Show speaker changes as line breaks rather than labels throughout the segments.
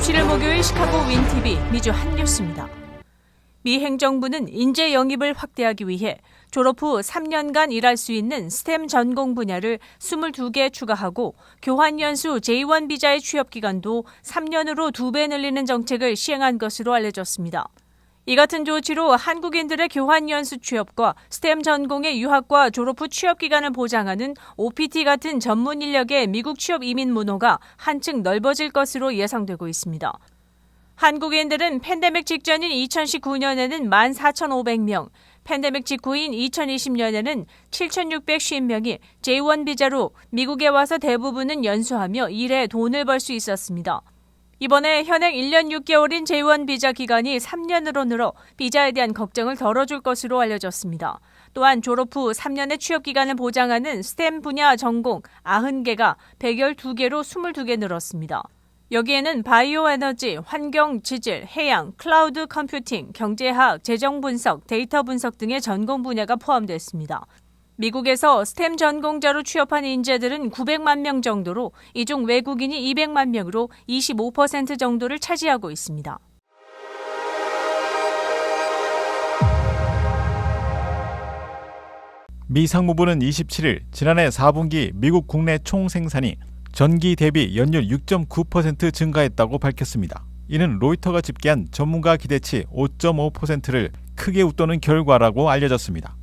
27일 목요일 시카고 윈TV 미주 한뉴스입니다. 미 행정부는 인재 영입을 확대하기 위해 졸업 후 3년간 일할 수 있는 스템 전공 분야를 22개 추가하고 교환연수 J1 비자의 취업기간도 3년으로 2배 늘리는 정책을 시행한 것으로 알려졌습니다. 이 같은 조치로 한국인들의 교환연수 취업과 스템 전공의 유학과 졸업 후 취업기간을 보장하는 OPT 같은 전문 인력의 미국 취업 이민 문호가 한층 넓어질 것으로 예상되고 있습니다. 한국인들은 팬데믹 직전인 2019년에는 14,500명, 팬데믹 직후인 2020년에는 7,650명이 J1 비자로 미국에 와서 대부분은 연수하며 일해 돈을 벌 수 있었습니다. 이번에 현행 1년 6개월인 J1 비자 기간이 3년으로 늘어 비자에 대한 걱정을 덜어줄 것으로 알려졌습니다. 또한 졸업 후 3년의 취업 기간을 보장하는 스템 분야 전공 90개가 112개로 22개 늘었습니다. 여기에는 바이오 에너지, 환경, 지질, 해양, 클라우드 컴퓨팅, 경제학, 재정 분석, 데이터 분석 등의 전공 분야가 포함됐습니다. 미국에서 스템 전공자로 취업한 인재들은 900만 명 정도로 이 중 외국인이 200만 명으로 25% 정도를 차지하고 있습니다.
미 상무부는 27일 지난해 4분기 미국 국내 총생산이 전기 대비 연율 6.9% 증가했다고 밝혔습니다. 이는 로이터가 집계한 전문가 기대치 5.5%를 크게 웃도는 결과라고 알려졌습니다.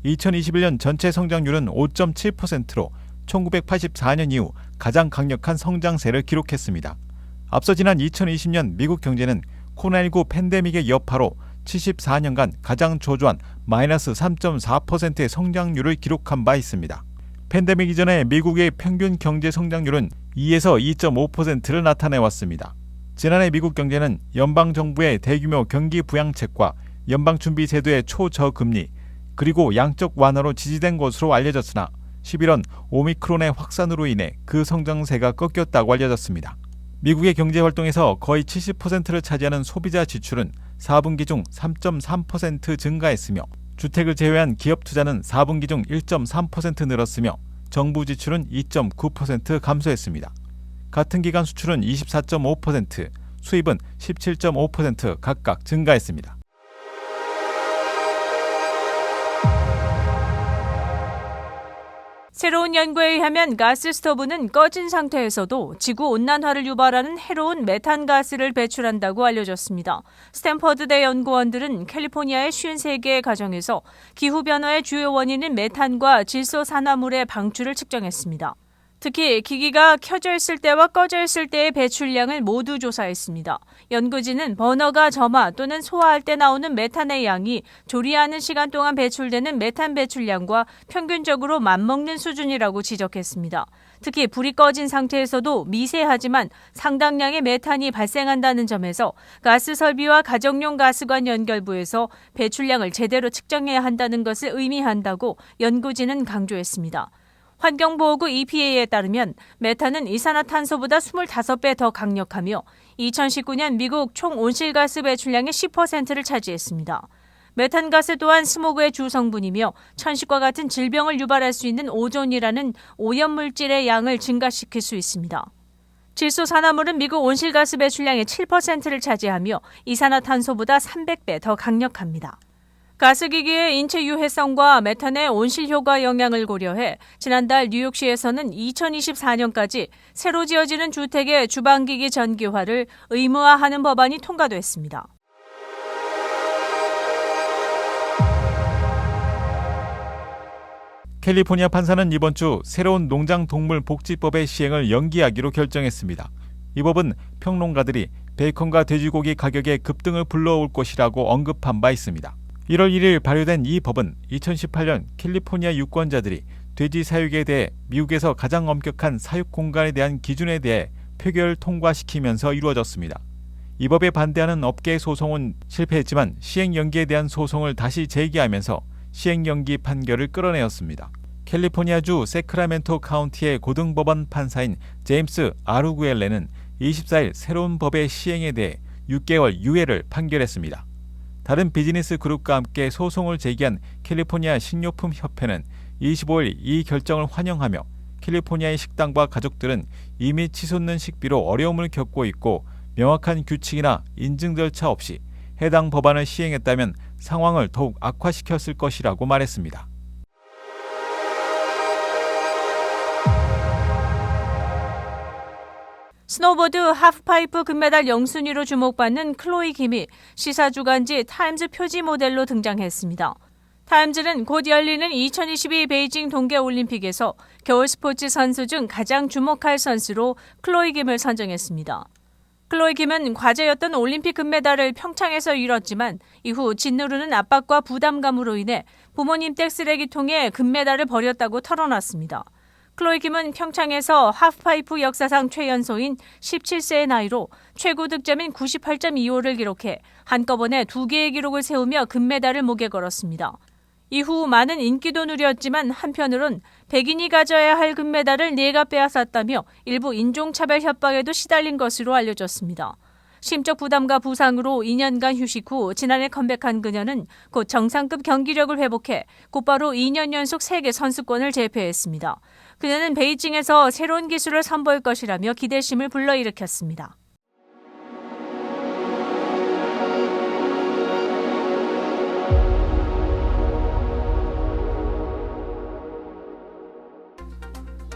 2021년 전체 성장률은 5.7%로 1984년 이후 가장 강력한 성장세를 기록했습니다. 앞서 지난 2020년 미국 경제는 코로나19 팬데믹의 여파로 74년간 가장 저조한 마이너스 3.4%의 성장률을 기록한 바 있습니다. 팬데믹 이전에 미국의 평균 경제 성장률은 2에서 2.5%를 나타내왔습니다. 지난해 미국 경제는 연방정부의 대규모 경기 부양책과 연방준비제도의 초저금리, 그리고 양적 완화로 지지된 것으로 알려졌으나 11월 오미크론의 확산으로 인해 그 성장세가 꺾였다고 알려졌습니다. 미국의 경제활동에서 거의 70%를 차지하는 소비자 지출은 4분기 중 3.3% 증가했으며 주택을 제외한 기업 투자는 4분기 중 1.3% 늘었으며 정부 지출은 2.9% 감소했습니다. 같은 기간 수출은 24.5%, 수입은 17.5% 각각 증가했습니다.
새로운 연구에 의하면 가스 스토브는 꺼진 상태에서도 지구온난화를 유발하는 해로운 메탄가스를 배출한다고 알려졌습니다. 스탠퍼드대 연구원들은 캘리포니아의 53개의 가정에서 기후변화의 주요 원인인 메탄과 질소산화물의 방출을 측정했습니다. 특히 기기가 켜져 있을 때와 꺼져 있을 때의 배출량을 모두 조사했습니다. 연구진은 버너가 점화 또는 소화할 때 나오는 메탄의 양이 조리하는 시간 동안 배출되는 메탄 배출량과 평균적으로 맞먹는 수준이라고 지적했습니다. 특히 불이 꺼진 상태에서도 미세하지만 상당량의 메탄이 발생한다는 점에서 가스 설비와 가정용 가스관 연결부에서 배출량을 제대로 측정해야 한다는 것을 의미한다고 연구진은 강조했습니다. 환경보호구 EPA에 따르면 메탄은 이산화탄소보다 25배 더 강력하며 2019년 미국 총 온실가스 배출량의 10%를 차지했습니다. 메탄가스 또한 스모그의 주성분이며 천식과 같은 질병을 유발할 수 있는 오존이라는 오염물질의 양을 증가시킬 수 있습니다. 질소산화물은 미국 온실가스 배출량의 7%를 차지하며 이산화탄소보다 300배 더 강력합니다. 가스기기의 인체 유해성과 메탄의 온실효과 영향을 고려해 지난달 뉴욕시에서는 2024년까지 새로 지어지는 주택의 주방기기 전기화를 의무화하는 법안이 통과됐습니다.
캘리포니아 판사는 이번 주 새로운 농장동물복지법의 시행을 연기하기로 결정했습니다. 이 법은 평론가들이 베이컨과 돼지고기 가격의 급등을 불러올 것이라고 언급한 바 있습니다. 1월 1일 발효된 이 법은 2018년 캘리포니아 유권자들이 돼지 사육에 대해 미국에서 가장 엄격한 사육 공간에 대한 기준에 대해 표결을 통과시키면서 이루어졌습니다. 이 법에 반대하는 업계 소송은 실패했지만 시행 연기에 대한 소송을 다시 제기하면서 시행 연기 판결을 끌어내었습니다. 캘리포니아주 세크라멘토 카운티의 고등법원 판사인 제임스 아르구엘레는 24일 새로운 법의 시행에 대해 6개월 유예를 판결했습니다. 다른 비즈니스 그룹과 함께 소송을 제기한 캘리포니아 식료품협회는 25일 이 결정을 환영하며 캘리포니아의 식당과 가족들은 이미 치솟는 식비로 어려움을 겪고 있고 명확한 규칙이나 인증 절차 없이 해당 법안을 시행했다면 상황을 더욱 악화시켰을 것이라고 말했습니다.
스노보드 하프파이프 금메달 영순위로 주목받는 클로이 김이 시사주간지 타임즈 표지 모델로 등장했습니다. 타임즈는 곧 열리는 2022 베이징 동계올림픽에서 겨울 스포츠 선수 중 가장 주목할 선수로 클로이 김을 선정했습니다. 클로이 김은 과제였던 올림픽 금메달을 평창에서 잃었지만 이후 짓누르는 압박과 부담감으로 인해 부모님 댁 쓰레기통에 금메달을 버렸다고 털어놨습니다. 클로이 김은 평창에서 하프파이프 역사상 최연소인 17세의 나이로 최고 득점인 98.25를 기록해 한꺼번에 2개의 기록을 세우며 금메달을 목에 걸었습니다. 이후 많은 인기도 누렸지만 한편으론 백인이 가져야 할 금메달을 4가 빼앗았다며 일부 인종차별 협박에도 시달린 것으로 알려졌습니다. 심적 부담과 부상으로 2년간 휴식 후 지난해 컴백한 그녀는 곧 정상급 경기력을 회복해 곧바로 2년 연속 세계 선수권을 제패했습니다. 그녀는 베이징에서 새로운 기술을 선보일 것이라며 기대심을 불러일으켰습니다.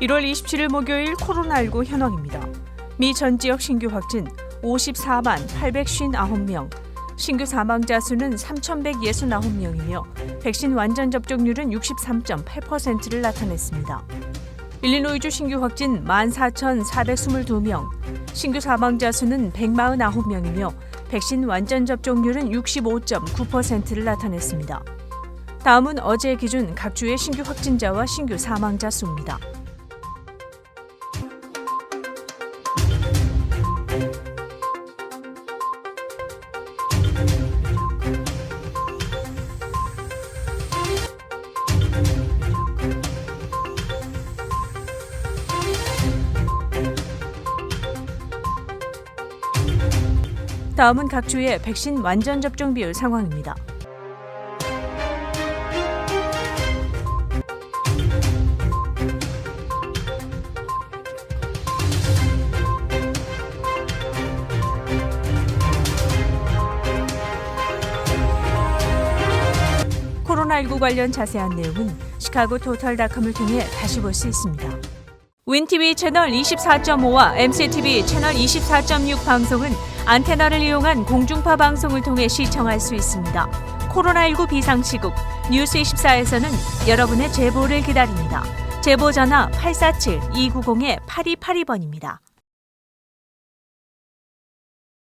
(1월 27일) 목요일 코로나19 현황입니다. 미 전 지역 신규 확진 54만 859명, 신규 사망자 수는 3,169명이며 백신 완전 접종률은 63.8%를 나타냈습니다. 일리노이주 신규 확진 14,422명, 신규 사망자 수는 149명이며 백신 완전 접종률은 65.9%를 나타냈습니다. 다음은 어제 기준 각 주의 신규 확진자와 신규 사망자 수입니다. 다음은 각 주의 백신 완전 접종 비율 상황입니다. 코로나19 관련 자세한 내용은 시카고토탈닷컴을 통해 다시 볼 수 있습니다. 윈TV 채널 24.5와 MCTV 채널 24.6 방송은 안테나를 이용한 공중파 방송을 통해 시청할 수 있습니다. 코로나19 비상시국 뉴스24에서는 여러분의 제보를 기다립니다. 제보 전화 847-290-8282번입니다.